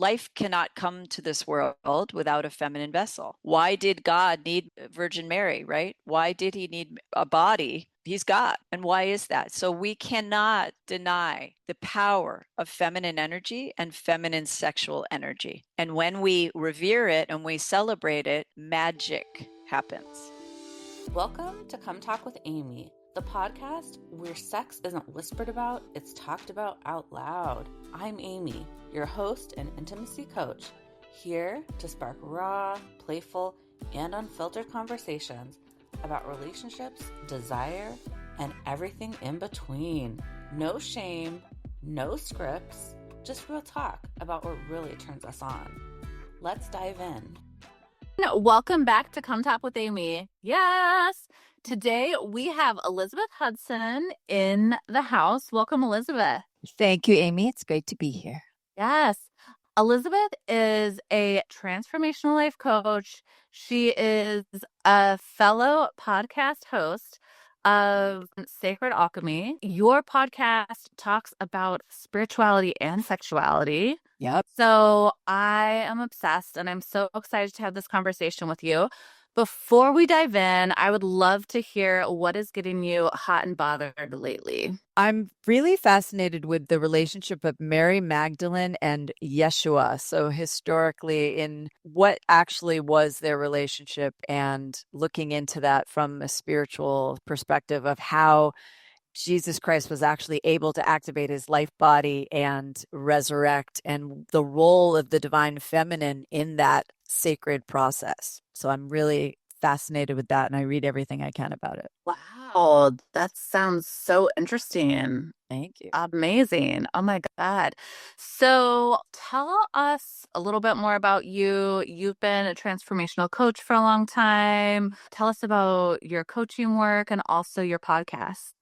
life cannot come to this world without a feminine vessel. Why did God need Virgin Mary, right? Why did he need a body? He's God. And why is that? So we cannot deny the power of feminine energy and feminine sexual energy. And when we revere it and we celebrate it, magic happens. Welcome to Come Talk with Aimee, the podcast where sex isn't whispered about, it's talked about out loud. I'm Aimee, your host and intimacy coach, here to spark raw, playful, and unfiltered conversations about relationships, desire, and everything in between. No shame, no scripts, just real talk about what really turns us on. Let's dive in. Welcome back to Come Talk with Aimee. Yes! Today we have Elizabeth Hudson in the house. Welcome, Elizabeth. Thank you, Aimee. It's great to be here. Yes. Elizabeth is a transformational life coach. She is a fellow podcast host of Sacred Alchemy. Your podcast talks about spirituality and sexuality. Yep. So I am obsessed and I'm so excited to have this conversation with you. Before we dive in, I would love to hear what is getting you hot and bothered lately. I'm really fascinated with the relationship of Mary Magdalene and Yeshua. So historically, in what actually was their relationship and looking into that from a spiritual perspective of how Jesus Christ was actually able to activate his life body and resurrect, and the role of the divine feminine in that sacred process. So I'm really fascinated with that, and I read everything I can about it. Wow, that sounds so interesting. Thank you. Amazing. Oh my God. So tell us a little bit more about you. You've been a transformational coach for a long time. Tell us about your coaching work and also your podcast.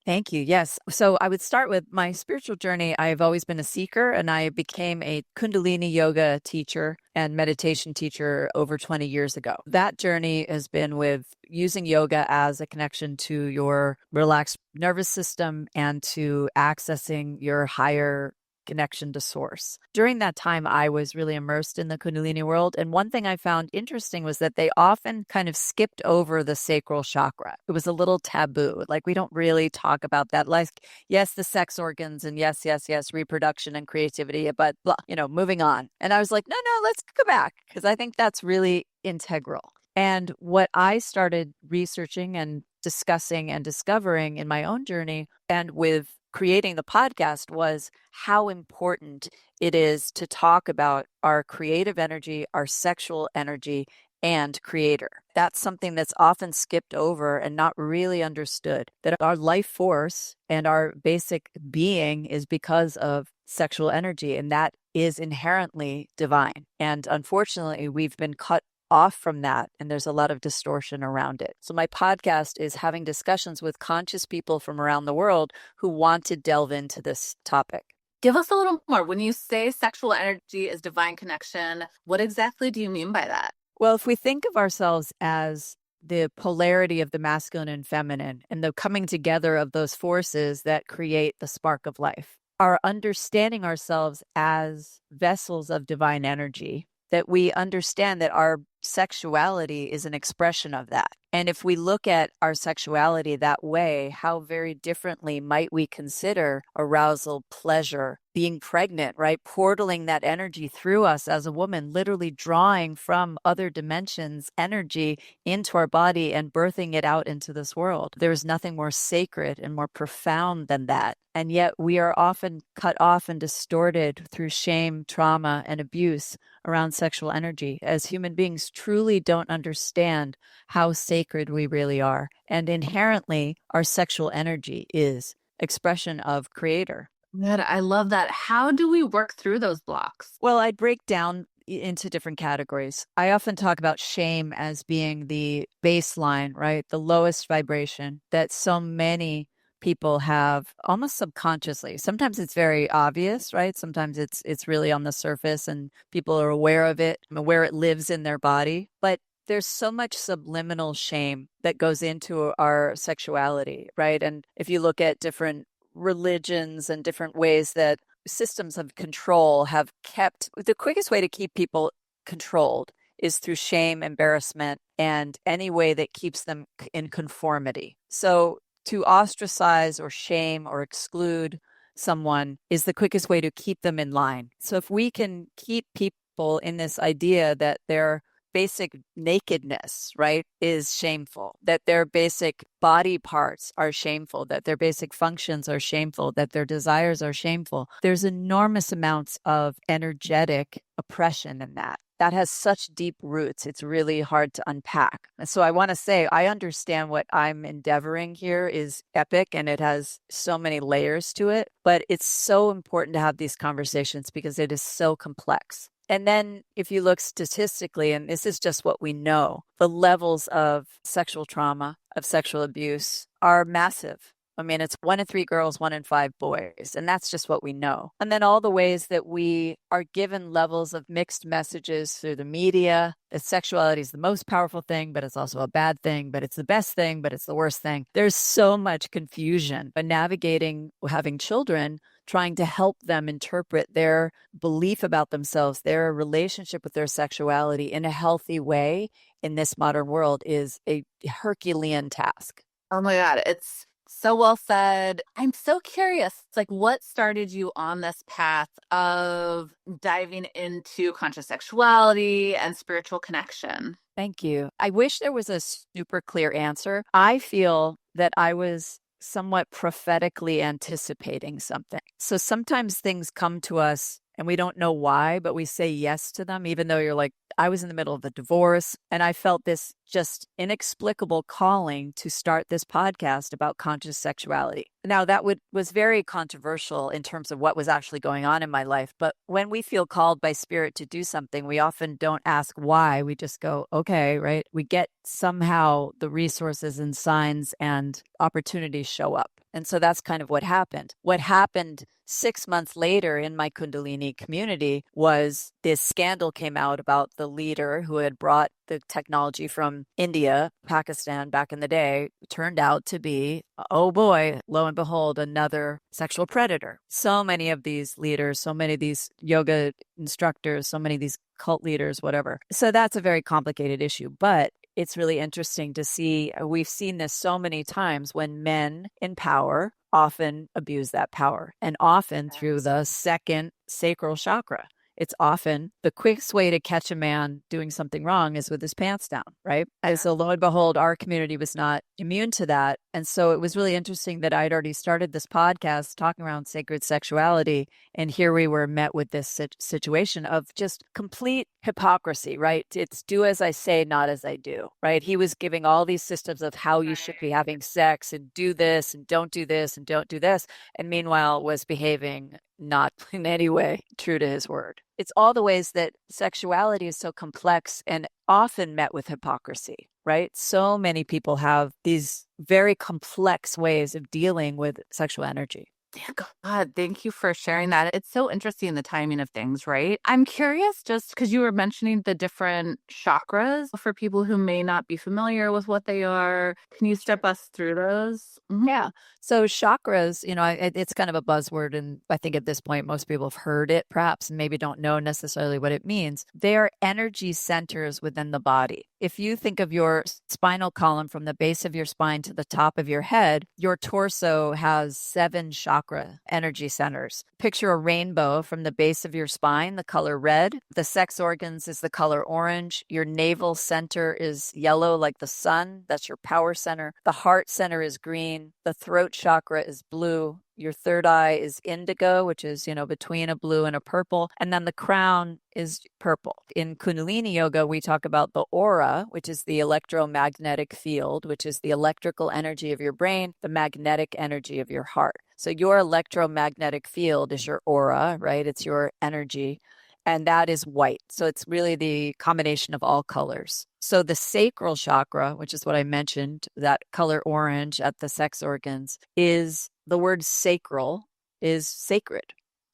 Thank you. Yes. So I would start with my spiritual journey. I've always been a seeker, and I became a Kundalini yoga teacher and meditation teacher over 20 years ago. That journey has been with using yoga as a connection to your relaxed nervous system and to accessing your higher connection to source. During that time, I was really immersed in the Kundalini world. And one thing I found interesting was that they often kind of skipped over the sacral chakra. It was a little taboo. Like, we don't really talk about that. Like, yes, the sex organs, and yes, reproduction and creativity, but blah, moving on. And I was like, no, let's go back, because I think that's really integral. And what I started researching and discussing and discovering in my own journey and with creating the podcast was how important it is to talk about our creative energy, our sexual energy, and creator. That's something that's often skipped over and not really understood, that our life force and our basic being is because of sexual energy, and that is inherently divine. And unfortunately, we've been cut off from that, and there's a lot of distortion around it. So my podcast is having discussions with conscious people from around the world who want to delve into this topic. Give us a little more. When you say sexual energy is divine connection, what exactly do you mean by that? Well, if we think of ourselves as the polarity of the masculine and feminine and the coming together of those forces that create the spark of life, our understanding ourselves as vessels of divine energy, that we understand that our sexuality is an expression of that. And if we look at our sexuality that way, how very differently might we consider arousal, pleasure, being pregnant, right? Portaling that energy through us as a woman, literally drawing from other dimensions energy into our body and birthing it out into this world. There is nothing more sacred and more profound than that. And yet we are often cut off and distorted through shame, trauma, and abuse around sexual energy, as human beings truly don't understand how sacred we really are. And inherently, our sexual energy is expression of creator. Good. I love that. How do we work through those blocks? Well, I'd break down into different categories. I often talk about shame as being the baseline, right? The lowest vibration that so many people have almost subconsciously. Sometimes it's very obvious, right? Sometimes it's really on the surface and people are aware of it, where it lives in their body. But there's so much subliminal shame that goes into our sexuality, right? And if you look at different religions and different ways that systems of control have kept the quickest way to keep people controlled is through shame, embarrassment, and any way that keeps them in conformity. So to ostracize or shame or exclude someone is the quickest way to keep them in line. So if we can keep people in this idea that their basic nakedness, right, is shameful, that their basic body parts are shameful, that their basic functions are shameful, that their desires are shameful, there's enormous amounts of energetic oppression in that. That has such deep roots. It's really hard to unpack. So I want to say, I understand what I'm endeavoring here is epic and it has so many layers to it, but it's so important to have these conversations because it is so complex. And then if you look statistically, and this is just what we know, the levels of sexual trauma, of sexual abuse are massive. I mean, it's 1 in 3 girls, 1 in 5 boys, and that's just what we know. And then all the ways that we are given levels of mixed messages through the media, that sexuality is the most powerful thing, but it's also a bad thing, but it's the best thing, but it's the worst thing. There's so much confusion. But navigating having children, trying to help them interpret their belief about themselves, their relationship with their sexuality in a healthy way in this modern world is a Herculean task. Oh my God, it's so well said. I'm so curious, like what started you on this path of diving into conscious sexuality and spiritual connection? Thank you. I wish there was a super clear answer. I feel that I was somewhat prophetically anticipating something. So sometimes things come to us and we don't know why, but we say yes to them, even though you're like, I was in the middle of a divorce and I felt this just inexplicable calling to start this podcast about conscious sexuality. Now, that was very controversial in terms of what was actually going on in my life. But when we feel called by spirit to do something, we often don't ask why. We just go, okay, right? We get somehow the resources and signs and opportunities show up. And so that's kind of what happened. What happened 6 months later in my Kundalini community was this scandal came out about the leader who had brought the technology from India, Pakistan back in the day, turned out to be, oh boy, lo and behold, another sexual predator. So many of these leaders, so many of these yoga instructors, so many of these cult leaders, whatever. So that's a very complicated issue. But it's really interesting to see. We've seen this so many times when men in power often abuse that power, and often through the second sacral chakra. It's often the quickest way to catch a man doing something wrong is with his pants down, right? And so lo and behold, our community was not immune to that. And so it was really interesting that I'd already started this podcast talking around sacred sexuality. And here we were met with this situation of just complete hypocrisy, right? It's do as I say, not as I do, right? He was giving all these systems of how you should be having sex and do this and don't do this and don't do this. And meanwhile was behaving not in any way true to his word. It's all the ways that sexuality is so complex and often met with hypocrisy, right? So many people have these very complex ways of dealing with sexual energy. Dear God, thank you for sharing that. It's so interesting, the timing of things, right? I'm curious just because you were mentioning the different chakras for people who may not be familiar with what they are. Can you step us through those? Mm-hmm. Yeah. So chakras, it's kind of a buzzword. And I think at this point, most people have heard it perhaps and maybe don't know necessarily what it means. They are energy centers within the body. If you think of your spinal column from the base of your spine to the top of your head, your torso has 7 chakra energy centers. Picture a rainbow from the base of your spine, the color red. The sex organs is the color orange. Your navel center is yellow like the sun. That's your power center. The heart center is green. The throat chakra is blue. Your third eye is indigo, which is, between a blue and a purple. And then the crown is purple. In Kundalini yoga, we talk about the aura, which is the electromagnetic field, which is the electrical energy of your brain, the magnetic energy of your heart. So your electromagnetic field is your aura, right? It's your energy. And that is white. So it's really the combination of all colors. So the sacral chakra, which is what I mentioned, that color orange at the sex organs, is the word sacral is sacred.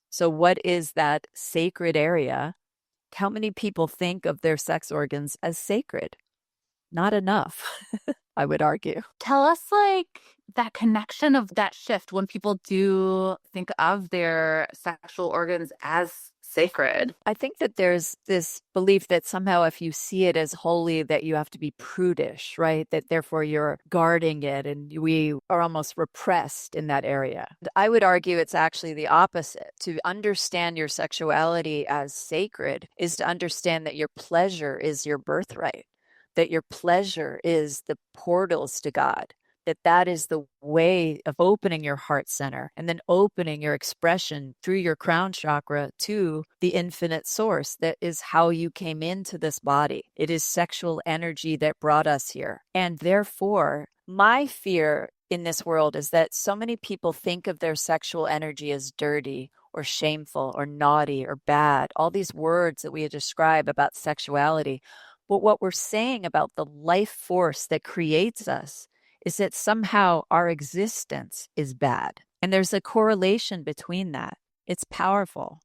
So what is that sacred area? How many people think of their sex organs as sacred? Not enough, I would argue. Tell us, that connection of that shift when people do think of their sexual organs as sacred? I think that there's this belief that somehow if you see it as holy, that you have to be prudish, right? That therefore you're guarding it, and we are almost repressed in that area. I would argue it's actually the opposite. To understand your sexuality as sacred is to understand that your pleasure is your birthright, that your pleasure is the portals to God, that is the way of opening your heart center and then opening your expression through your crown chakra to the infinite source. That is how you came into this body. It is sexual energy that brought us here. And therefore, my fear in this world is that so many people think of their sexual energy as dirty or shameful or naughty or bad, all these words that we describe about sexuality. But what we're saying about the life force that creates us is that somehow our existence is bad. And there's a correlation between that. It's powerful.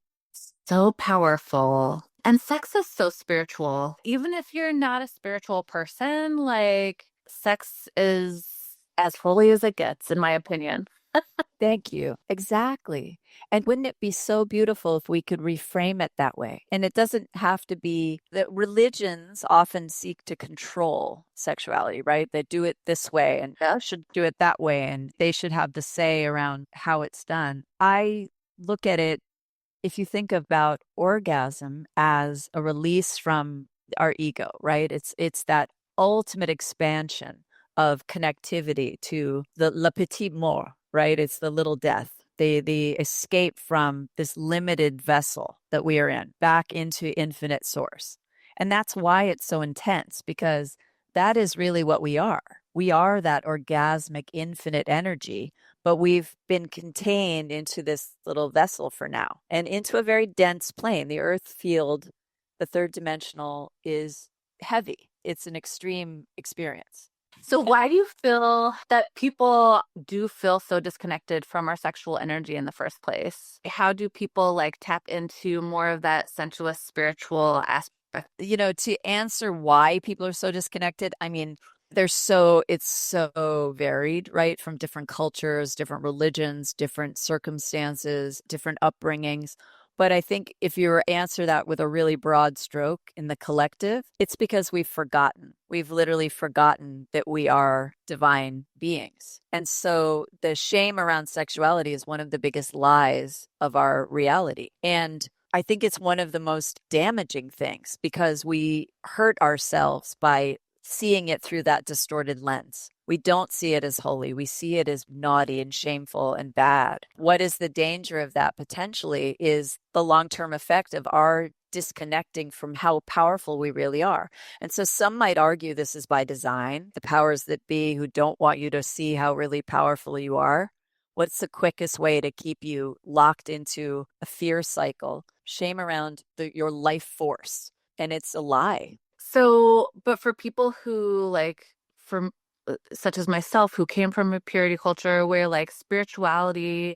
So powerful. And sex is so spiritual. Even if you're not a spiritual person, like sex is as holy as it gets, in my opinion. Thank you. Exactly. And wouldn't it be so beautiful if we could reframe it that way? And it doesn't have to be that religions often seek to control sexuality, right? They do it this way and should do it that way, and they should have the say around how it's done. I look at it, if you think about orgasm as a release from our ego, right? It's that ultimate expansion of connectivity to the le petit mort, right? It's the little death, the escape from this limited vessel that we are in back into infinite source. And that's why it's so intense, because that is really what we are. We are that orgasmic infinite energy, but we've been contained into this little vessel for now and into a very dense plane. The earth field, the third dimensional, is heavy. It's an extreme experience. So why do you feel that people do feel so disconnected from our sexual energy in the first place? How do people like tap into more of that sensuous spiritual aspect? You know, to answer why people are so disconnected, I mean, it's so varied, right? From different cultures, different religions, different circumstances, different upbringings. But I think if you answer that with a really broad stroke in the collective, it's because we've forgotten. We've literally forgotten that we are divine beings. And so the shame around sexuality is one of the biggest lies of our reality. And I think it's one of the most damaging things, because we hurt ourselves by seeing it through that distorted lens. We don't see it as holy. We see it as naughty and shameful and bad. What is the danger of that potentially is the long-term effect of our disconnecting from how powerful we really are. And so some might argue this is by design, the powers that be who don't want you to see how really powerful you are. What's the quickest way to keep you locked into a fear cycle, shame around your life force? And it's a lie. So, but for people who such as myself, who came from a purity culture where like spirituality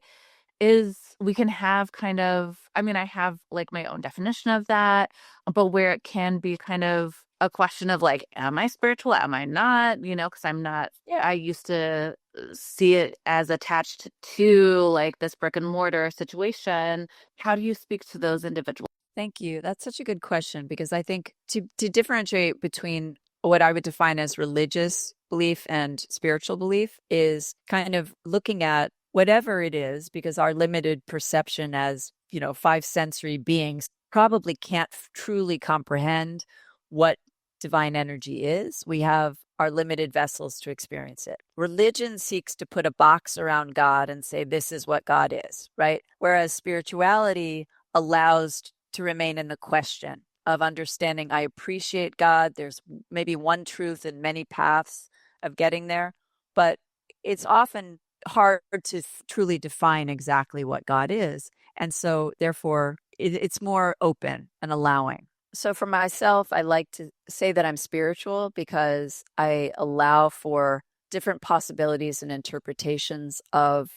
is, we can have kind of, I mean, I have like my own definition of that, but where it can be kind of a question of like, am I spiritual? Am I not? You know, because I'm not, I used to see it as attached to like this brick and mortar situation. How do you speak to those individuals? Thank you. That's such a good question, because I think to differentiate between what I would define as religious belief and spiritual belief is kind of looking at whatever it is, because our limited perception as, you know, five sensory beings probably can't truly comprehend what divine energy is. We have our limited vessels to experience it. Religion seeks to put a box around God and say, this is what God is, right? Whereas spirituality allows to remain in the question of understanding, I appreciate God. There's maybe one truth and many paths of getting there, but it's often hard to truly define exactly what God is. And so therefore it's more open and allowing. So for myself, I like to say that I'm spiritual because I allow for different possibilities and interpretations of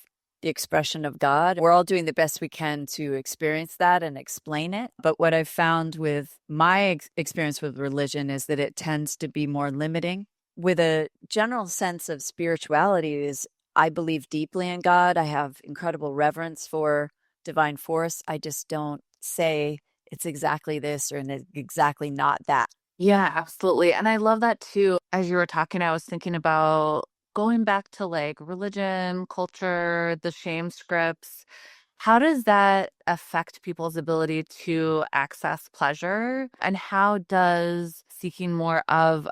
the expression of God. We're all doing the best we can to experience that and explain it. But what I've found with my experience with religion is that it tends to be more limiting. With a general sense of spirituality is I believe deeply in God. I have incredible reverence for divine force. I just don't say it's exactly this or exactly not that. Yeah, absolutely. And I love that too. As you were talking, I was thinking about going back to like religion, culture, the shame scripts. How does that affect people's ability to access pleasure? And how does seeking more of,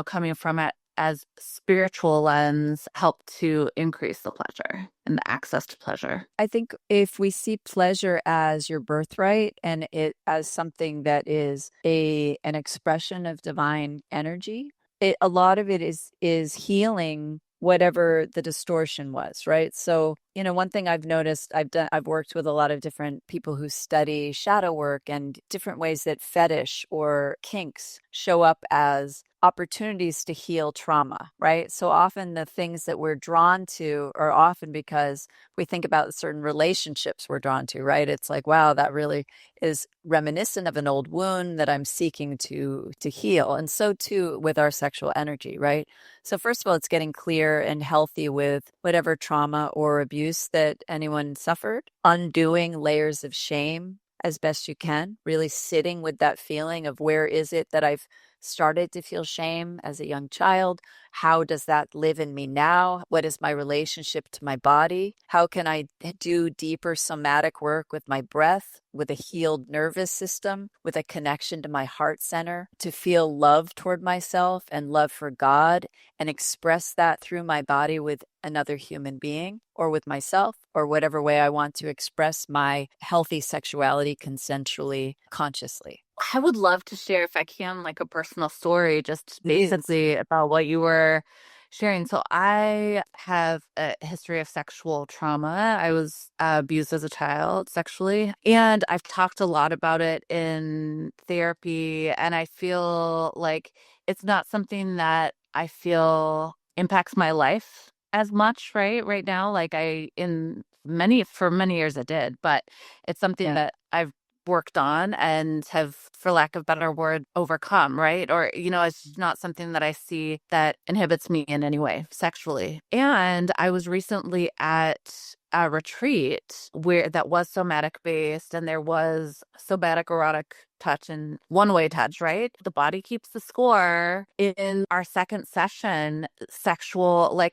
coming from it as spiritual lens help to increase the pleasure and the access to pleasure? I think if we see pleasure as your birthright and it as something that is an expression of divine energy, a lot of it is healing whatever the distortion was, right? So, one thing I've noticed, I've worked with a lot of different people who study shadow work and different ways that fetish or kinks show up as opportunities to heal trauma, right? So often the things that we're drawn to are often because we think about certain relationships we're drawn to, right? It's like, wow, that really is reminiscent of an old wound that I'm seeking to heal. And so too with our sexual energy, right? So first of all, it's getting clear and healthy with whatever trauma or abuse that anyone suffered, undoing layers of shame as best you can, really sitting with that feeling of where is it that I've started to feel shame as a young child? How does that live in me now? What is my relationship to my body? How can I do deeper somatic work with my breath, with a healed nervous system, with a connection to my heart center, to feel love toward myself and love for God and express that through my body with another human being or with myself or whatever way I want to express my healthy sexuality consensually, consciously. I would love to share, if I can, like a personal story, just basically about what you were sharing. So I have a history of sexual trauma. I was abused as a child sexually, and I've talked a lot about it in therapy. And I feel like it's not something that I feel impacts my life as much, right now. Like for many years it did, but it's something that I've worked on and have, for lack of better word, overcome, right? Or, it's not something that I see that inhibits me in any way sexually. And I was recently at a retreat where that was somatic based, and there was somatic erotic touch and one-way touch, right? The body keeps the score. In our second session, sexual, like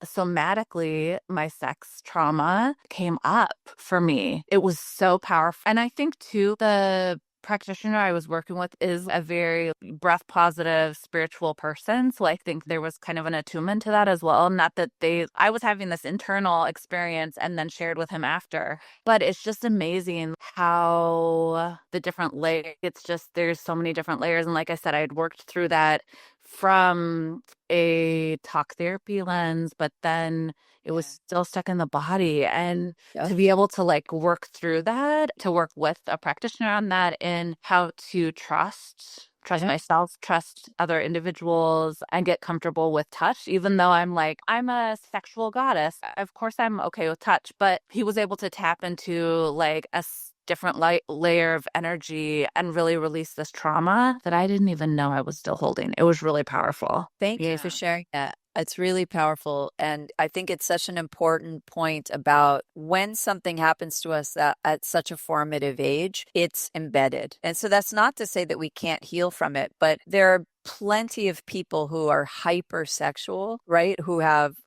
somatically, my sex trauma came up for me. It was so powerful. And I think too, the practitioner I was working with is a very breath positive spiritual person. So I think there was kind of an attunement to that as well. Not that I was having this internal experience and then shared with him after, but it's just amazing how the different layers, there's so many different layers. And like I said, I had worked through that from a talk therapy lens, but then it was still stuck in the body. And to be able to like work through that, to work with a practitioner on that and how to trust myself, trust other individuals, and get comfortable with touch, even though I'm a sexual goddess. Of course, I'm okay with touch, but he was able to tap into like a different layer of energy and really release this trauma that I didn't even know I was still holding. It was really powerful. Thank you for sharing that. It's really powerful. And I think it's such an important point about when something happens to us that at such a formative age, it's embedded. And so that's not to say that we can't heal from it, but there are plenty of people who are hypersexual, right? Who have,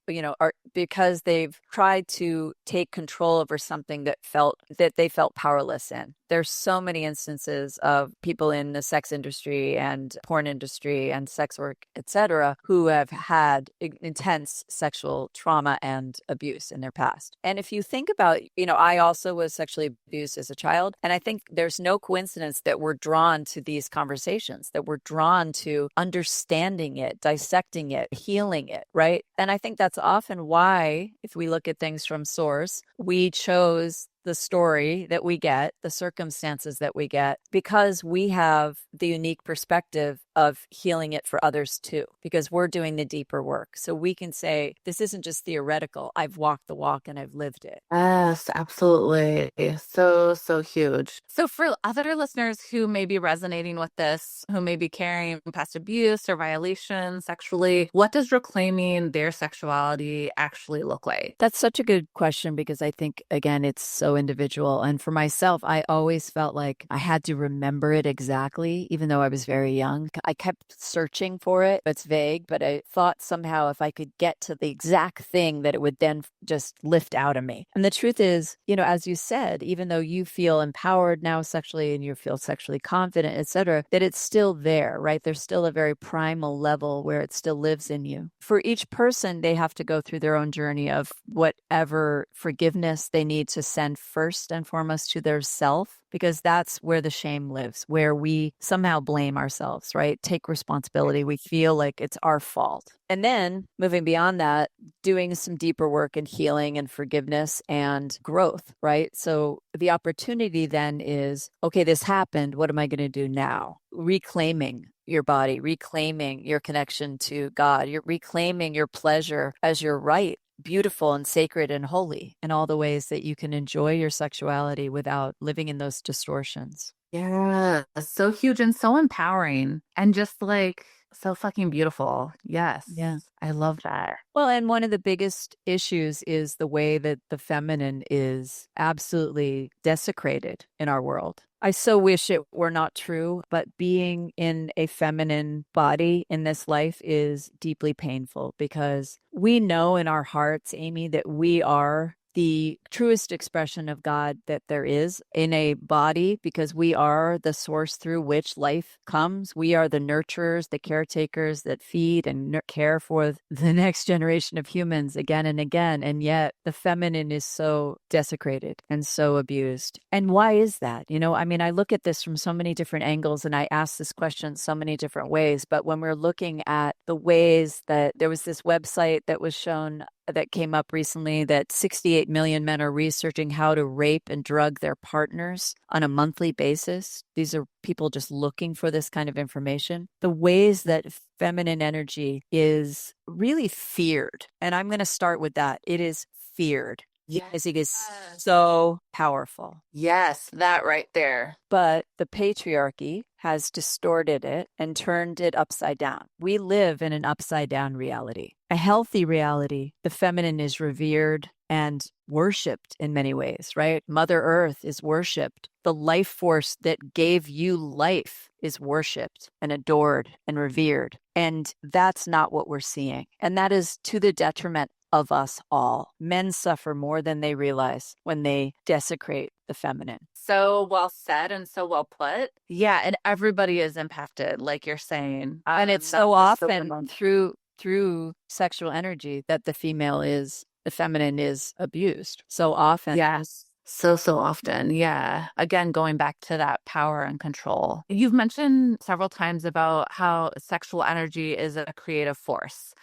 are because they've tried to take control over something that they felt powerless in. There's so many instances of people in the sex industry and porn industry and sex work, etc., who have had intense sexual trauma and abuse in their past. And if you think about, I also was sexually abused as a child. And I think there's no coincidence that we're drawn to these conversations, that we're drawn to understanding it, dissecting it, healing it, right? And I think that's often why, if we look at things from source, we chose the story that we get, the circumstances that we get, because we have the unique perspective of healing it for others too, because we're doing the deeper work. So we can say, this isn't just theoretical. I've walked the walk and I've lived it. Yes, absolutely. So, so huge. So for other listeners who may be resonating with this, who may be carrying past abuse or violations sexually, what does reclaiming their sexuality actually look like? That's such a good question, because I think, again, it's so individual. And for myself, I always felt like I had to remember it exactly, even though I was very young. I kept searching for it. It's vague, but I thought somehow if I could get to the exact thing, that it would then just lift out of me. And the truth is, as you said, even though you feel empowered now sexually and you feel sexually confident, etc., that it's still there, right? There's still a very primal level where it still lives in you. For each person, they have to go through their own journey of whatever forgiveness they need to send first and foremost to their self, because that's where the shame lives, where we somehow blame ourselves, right? Take responsibility. We feel like it's our fault. And then moving beyond that, doing some deeper work and healing and forgiveness and growth, right? So the opportunity then is, okay, this happened. What am I going to do now? Reclaiming your body, reclaiming your connection to God, you're reclaiming your pleasure as your right, beautiful and sacred and holy, in all the ways that you can enjoy your sexuality without living in those distortions. Yeah, so huge and so empowering and just like so fucking beautiful. Yes. Yeah. I love that. Well, and one of the biggest issues is the way that the feminine is absolutely desecrated in our world. I so wish it were not true, but being in a feminine body in this life is deeply painful, because we know in our hearts, Aimee, that we are the truest expression of God that there is in a body, because we are the source through which life comes. We are the nurturers, the caretakers that feed and care for the next generation of humans again and again. And yet the feminine is so desecrated and so abused. And why is that? I look at this from so many different angles, and I ask this question so many different ways. But when we're looking at the ways that there was this website that was shown that came up recently, that 68 million men are researching how to rape and drug their partners on a monthly basis. These are people just looking for this kind of information. The ways that feminine energy is really feared. And I'm going to start with that. It is feared. Yes, it is so powerful. Yes, that right there. But the patriarchy has distorted it and turned it upside down. We live in an upside down reality. A healthy reality, the feminine is revered and worshipped in many ways, right? Mother Earth is worshipped. The life force that gave you life is worshipped and adored and revered. And that's not what we're seeing. And that is to the detriment of us all. Men suffer more than they realize when they desecrate the feminine. So well said and so well put. Yeah, and everybody is impacted, like you're saying. And it's so often through sexual energy that the feminine is abused. So often. Yes. So often. Yeah. Again, going back to that power and control. You've mentioned several times about how sexual energy is a creative force.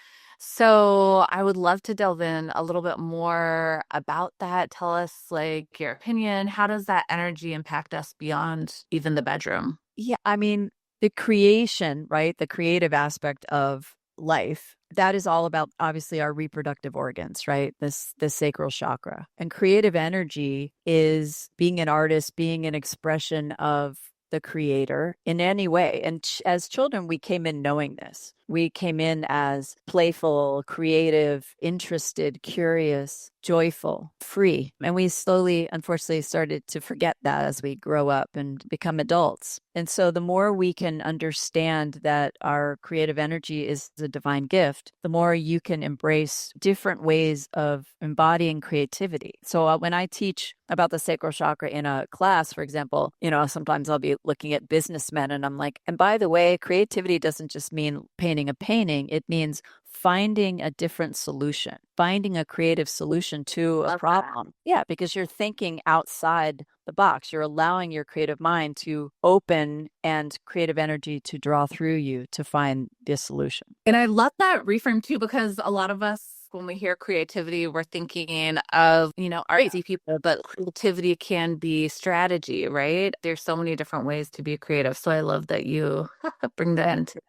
So I would love to delve in a little bit more about that. Tell us, like, your opinion. How does that energy impact us beyond even the bedroom? Yeah, the creation, right? The creative aspect of life, that is all about obviously our reproductive organs, right? The sacral chakra. And creative energy is being an artist, being an expression of the creator in any way. And as children, we came in knowing this. We came in as playful, creative, interested, curious, joyful, free. And we slowly, unfortunately, started to forget that as we grow up and become adults. And so the more we can understand that our creative energy is a divine gift, the more you can embrace different ways of embodying creativity. So when I teach about the sacral chakra in a class, for example, sometimes I'll be looking at businessmen and I'm like, and by the way, creativity doesn't just mean painting a painting. It means finding a different solution, finding a creative solution to a problem. Yeah, because you're thinking outside the box. You're allowing your creative mind to open and creative energy to draw through you to find the solution. And I love that reframe too, because a lot of us when we hear creativity, we're thinking of, crazy people, but creativity can be strategy, right? There's so many different ways to be creative. So I love that you bring that into it.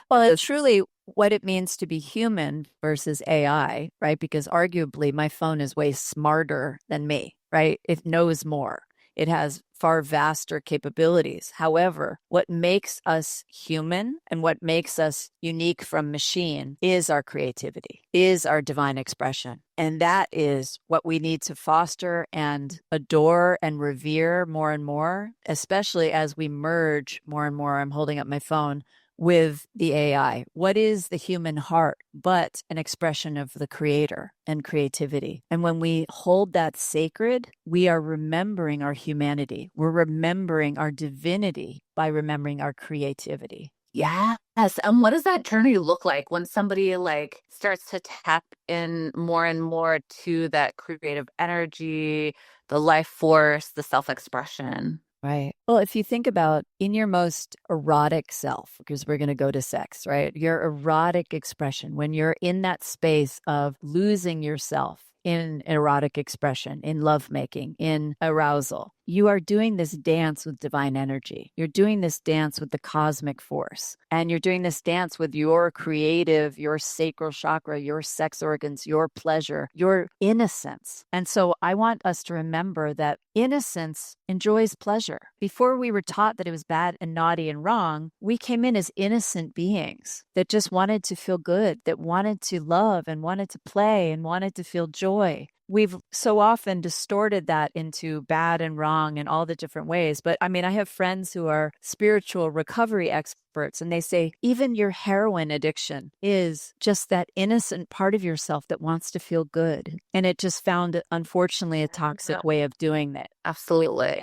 Well, it's truly what it means to be human versus AI, right? Because arguably my phone is way smarter than me, right? It knows more. It has far vaster capabilities. However, what makes us human and what makes us unique from machine is our creativity, is our divine expression. And that is what we need to foster and adore and revere more and more, especially as we merge more and more. I'm holding up my phone with the AI. What is the human heart but an expression of the creator and creativity? And when we hold that sacred, we are remembering our humanity. We're remembering our divinity by remembering our creativity. Yes. And what does that journey look like when somebody like starts to tap in more and more to that creative energy, the life force, the self-expression? Right. Well, if you think about in your most erotic self, because we're going to go to sex, right? Your erotic expression, when you're in that space of losing yourself in erotic expression, in lovemaking, in arousal, you are doing this dance with divine energy. You're doing this dance with the cosmic force. And you're doing this dance with your creative, your sacral chakra, your sex organs, your pleasure, your innocence. And so I want us to remember that innocence enjoys pleasure. Before we were taught that it was bad and naughty and wrong, we came in as innocent beings that just wanted to feel good, that wanted to love and wanted to play and wanted to feel joy. We've so often distorted that into bad and wrong in all the different ways. But I mean, I have friends who are spiritual recovery experts, and they say even your heroin addiction is just that innocent part of yourself that wants to feel good. And it just found, unfortunately, a toxic way of doing that. Absolutely.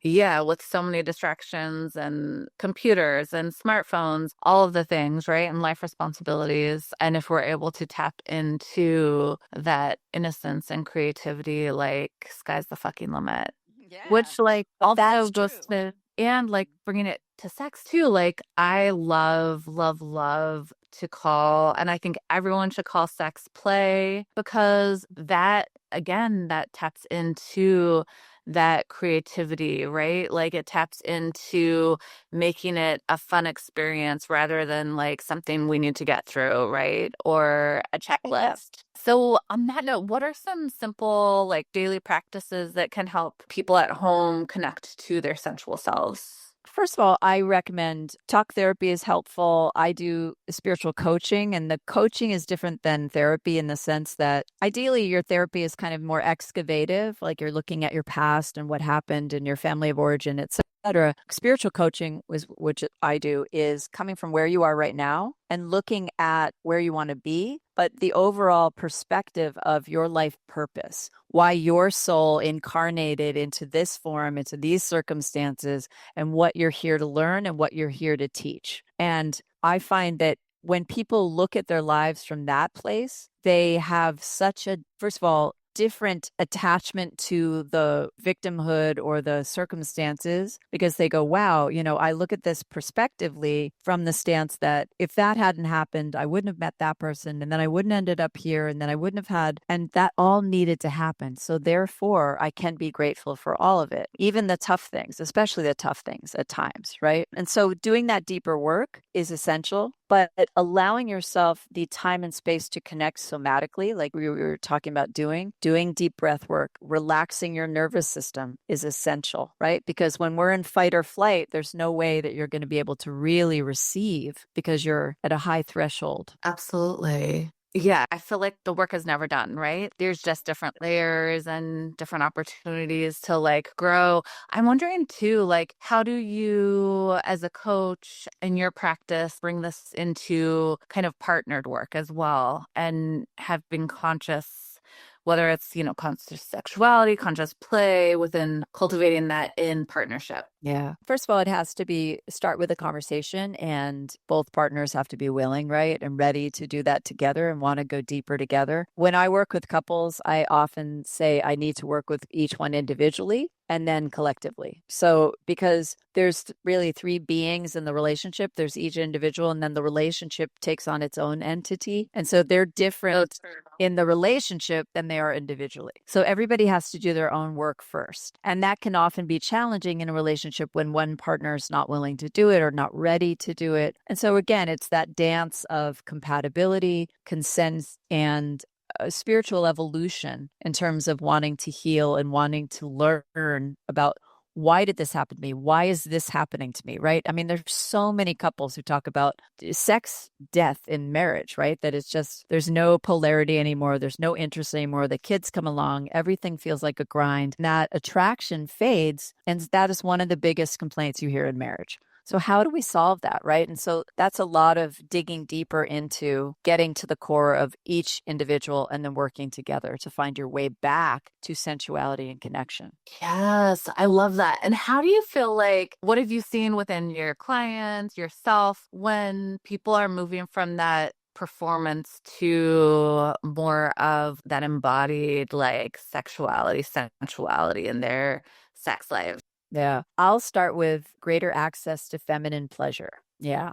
Yeah, with so many distractions and computers and smartphones, all of the things, right? And life responsibilities. And if we're able to tap into that innocence and creativity, like sky's the fucking limit. Yeah. Which like also That's goes true. to, and like bringing it to sex too. Like I love, love, love to call, and I think everyone should call sex play because that, again, that taps into that creativity, right? Like it taps into making it a fun experience rather than like something we need to get through, right? Or a checklist. So on that note, what are some simple like daily practices that can help people at home connect to their sensual selves? First of all, I recommend talk therapy is helpful. I do spiritual coaching, and the coaching is different than therapy in the sense that ideally your therapy is kind of more excavative, like you're looking at your past and what happened in your family of origin, etc. Spiritual coaching, which I do, is coming from where you are right now and looking at where you want to be, but the overall perspective of your life purpose, why your soul incarnated into this form, into these circumstances, and what you're here to learn and what you're here to teach. And I find that when people look at their lives from that place, they have such a, first of all, different attachment to the victimhood or the circumstances because they go, wow, I look at this prospectively from the stance that if that hadn't happened, I wouldn't have met that person and then I wouldn't ended up here and then I wouldn't have had, and that all needed to happen. So therefore, I can be grateful for all of it, even the tough things, especially the tough things at times, right? And so doing that deeper work is essential. But allowing yourself the time and space to connect somatically, like we were talking about doing deep breath work, relaxing your nervous system is essential, right? Because when we're in fight or flight, there's no way that you're going to be able to really receive because you're at a high threshold. Absolutely. Yeah, I feel like the work is never done, right? There's just different layers and different opportunities to like grow. I'm wondering too, like, how do you, as a coach in your practice, bring this into kind of partnered work as well and have been conscious, whether it's, conscious sexuality, conscious play within cultivating that in partnership? Yeah. First of all, it has to start with a conversation, and both partners have to be willing, right? And ready to do that together and want to go deeper together. When I work with couples, I often say I need to work with each one individually and then collectively. So, because there's really three beings in the relationship, there's each individual, and then the relationship takes on its own entity. And so they're different in the relationship than they are individually. So everybody has to do their own work first. And that can often be challenging in a relationship when one partner is not willing to do it or not ready to do it. And so again, it's that dance of compatibility, consent, and spiritual evolution in terms of wanting to heal and wanting to learn about why did this happen to me? Why is this happening to me? Right? I mean, there's so many couples who talk about sex, death in marriage, right? That it's just, there's no polarity anymore. There's no interest anymore. The kids come along. Everything feels like a grind. And that attraction fades. And that is one of the biggest complaints you hear in marriage. So how do we solve that, right? And so that's a lot of digging deeper into getting to the core of each individual and then working together to find your way back to sensuality and connection. Yes, I love that. And how do you feel like, what have you seen within your clients, yourself, when people are moving from that performance to more of that embodied like sexuality, sensuality in their sex life? Yeah. I'll start with greater access to feminine pleasure. Yeah.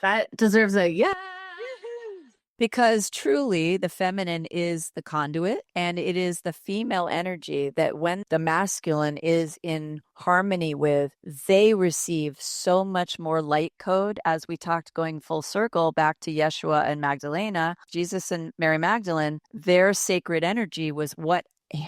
That deserves a yeah. Because truly, the feminine is the conduit, and it is the female energy that when the masculine is in harmony with, they receive so much more light code. As we talked, going full circle back to Yeshua and Magdalena, Jesus and Mary Magdalene, their sacred energy was what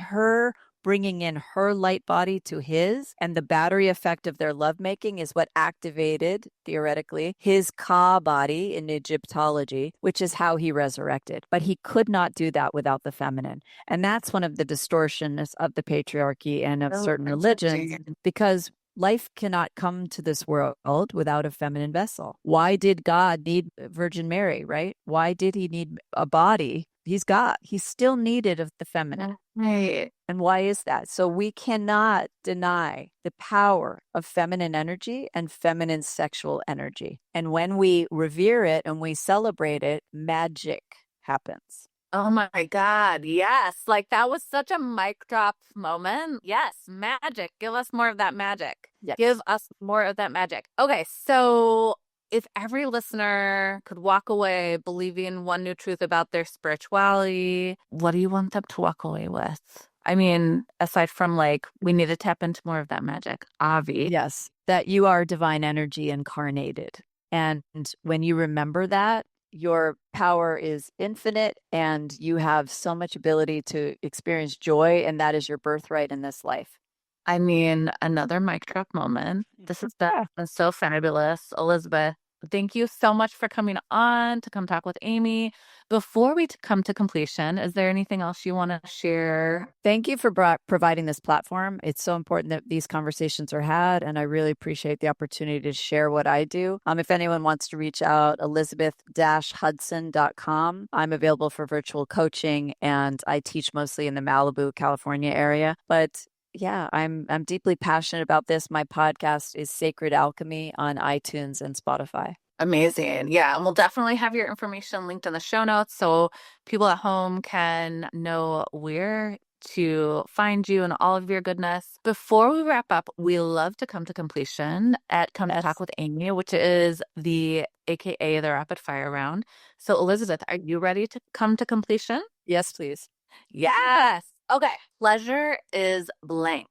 her bringing in her light body to his, and the battery effect of their lovemaking is what activated, theoretically, his Ka body in Egyptology, which is how he resurrected. But he could not do that without the feminine. And that's one of the distortions of the patriarchy and of certain religions, because life cannot come to this world without a feminine vessel. Why did God need Virgin Mary, right? Why did he need a body? He's God. He still needed of the feminine. Right. And why is that? So we cannot deny the power of feminine energy and feminine sexual energy. And when we revere it and we celebrate it, magic happens. Oh my God. Yes. Like that was such a mic drop moment. Yes. Magic. Give us more of that magic. Yes. Give us more of that magic. Okay. So if every listener could walk away believing one new truth about their spirituality, what do you want them to walk away with? I mean, aside from like, we need to tap into more of that magic, Avi. Yes, that you are divine energy incarnated. And when you remember that, your power is infinite and you have so much ability to experience joy, and that is your birthright in this life. I mean, another mic drop moment. This has been so fabulous. Elizabeth, thank you so much for coming on to come talk with Aimee. Before we come to completion, is there anything else you want to share? Thank you for providing this platform. It's so important that these conversations are had, and I really appreciate the opportunity to share what I do. If anyone wants to reach out, elizabeth-hudson.com. I'm available for virtual coaching, and I teach mostly in the Malibu, California area. But yeah, I'm deeply passionate about this. My podcast is Sacred Alchemy on iTunes and Spotify. Amazing. Yeah. And we'll definitely have your information linked in the show notes so people at home can know where to find you and all of your goodness. Before we wrap up, we love to come to completion at Come to Talk with Aimee, which is the AKA the rapid fire round. So Elizabeth, are you ready to come to completion? Yes, please. Yes. Okay. Pleasure is blank.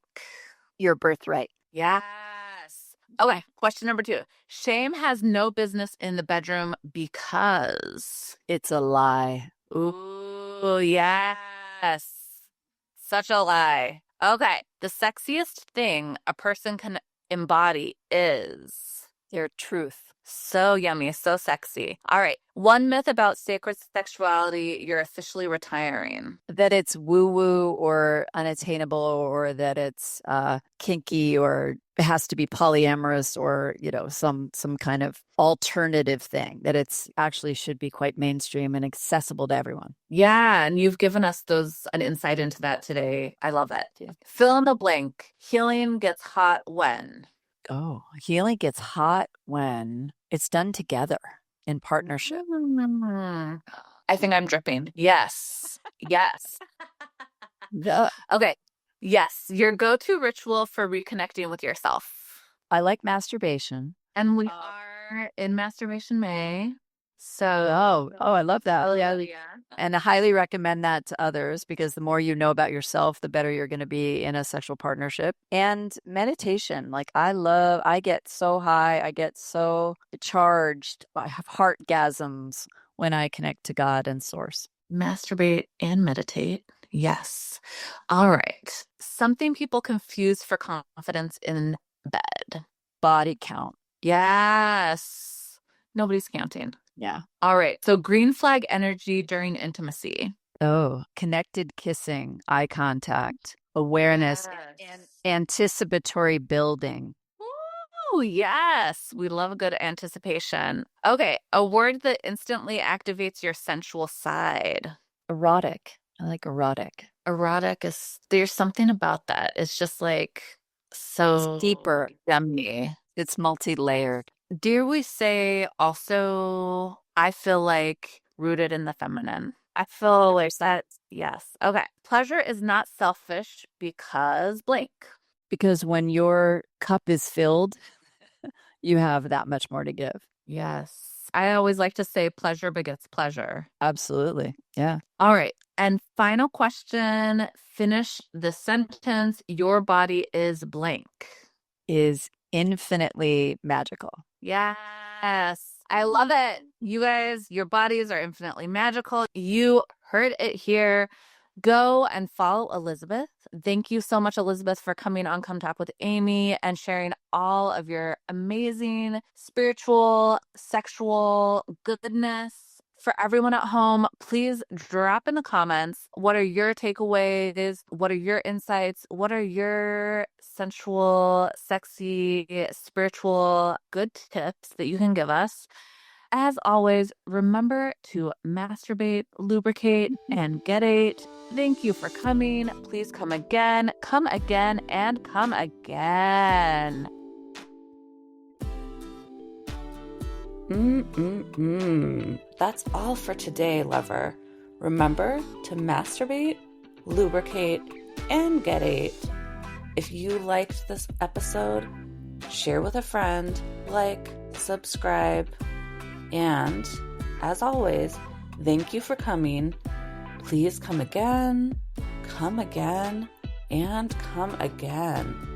Your birthright. Yes. Okay. Question number 2. Shame has no business in the bedroom because it's a lie. Ooh, yes. Such a lie. Okay. The sexiest thing a person can embody is Their truth. So yummy, so sexy. All right. One myth about sacred sexuality, you're officially retiring. That it's woo-woo or unattainable, or that it's kinky, or it has to be polyamorous, or, some kind of alternative thing, that it's actually should be quite mainstream and accessible to everyone. Yeah, and you've given us an insight into that today. I love it. Yeah. Fill in the blank. Healing gets hot when? Oh, healing gets hot when it's done together in partnership. I think I'm dripping. Yes. Yes. Yeah. Okay. Yes. Your go-to ritual for reconnecting with yourself. I like masturbation. And we are in Masturbation May. So, I love that. Oh, yeah. And I highly recommend that to others, because the more you know about yourself, the better you're going to be in a sexual partnership. And meditation. Like, I get so high, I get so charged. I have heartgasms when I connect to God and Source. Masturbate and meditate. Yes. All right. Something people confuse for confidence in bed. Body count. Yes. Nobody's counting. Yeah. All right. So green flag energy during intimacy. Oh, connected kissing, eye contact, awareness, and anticipatory building. Oh, yes. We love a good anticipation. Okay. A word that instantly activates your sensual side. Erotic. I like erotic. Erotic there's something about that. It's just like so It's deeper. yummy. It's multi-layered. Dare we say also, I feel like rooted in the feminine. I feel like that's, yes. Okay. Pleasure is not selfish because blank. Because when your cup is filled, you have that much more to give. Yes. I always like to say pleasure begets pleasure. Absolutely. Yeah. All right. And final question. Finish the sentence. Your body is blank. Is infinitely magical. Yes. I love it. You guys, your bodies are infinitely magical. You heard it here. Go and follow Elizabeth. Thank you so much, Elizabeth, for coming on Come Talk with Aimee and sharing all of your amazing spiritual, sexual goodness. For everyone at home, please drop in the comments. What are your takeaways? What are your insights? What are your sensual, sexy, spiritual good tips that you can give us? As always, remember to masturbate, lubricate, and get it. Thank you for coming. Please come again, and come again. That's all for today, lover. Remember to masturbate, lubricate, and get it. If you liked this episode, share with a friend, subscribe, and as always, thank you for coming. Please come again, and come again.